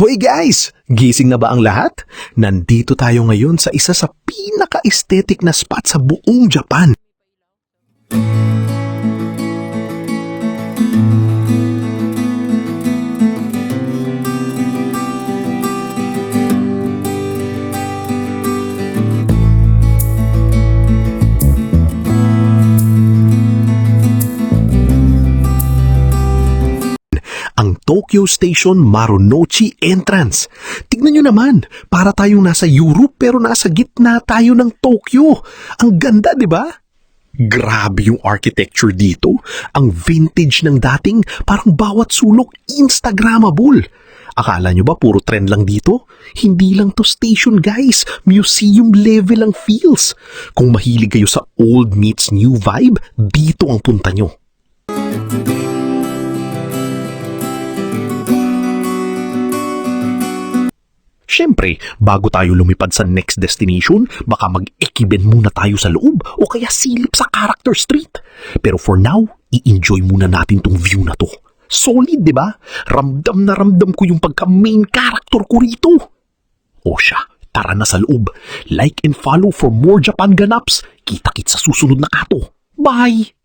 Hoy guys! Gising na ba ang lahat? Nandito tayo ngayon sa isa sa pinaka-aesthetic na spot sa buong Japan. Ang Tokyo Station Marunouchi Entrance. Tignan nyo naman, para tayong nasa Europe pero nasa gitna tayo ng Tokyo. Ang ganda, di ba? Grabe yung architecture dito. Ang vintage ng dating, parang bawat sulok Instagrammable. Akala nyo ba puro trend lang dito? Hindi lang to station guys, museum level ang feels. Kung mahilig kayo sa old meets new vibe, dito ang punta nyo. Siyempre, bago tayo lumipad sa next destination, baka mag-ekiben muna tayo sa loob o kaya silip sa Character Street. Pero for now, i-enjoy muna natin tong view na to. Solid, di ba? Ramdam na ramdam ko yung pagka-main character ko rito. O siya, tara na sa loob. Like and follow for more Japan ganaps. Kita-kits sa susunod na kato. Bye!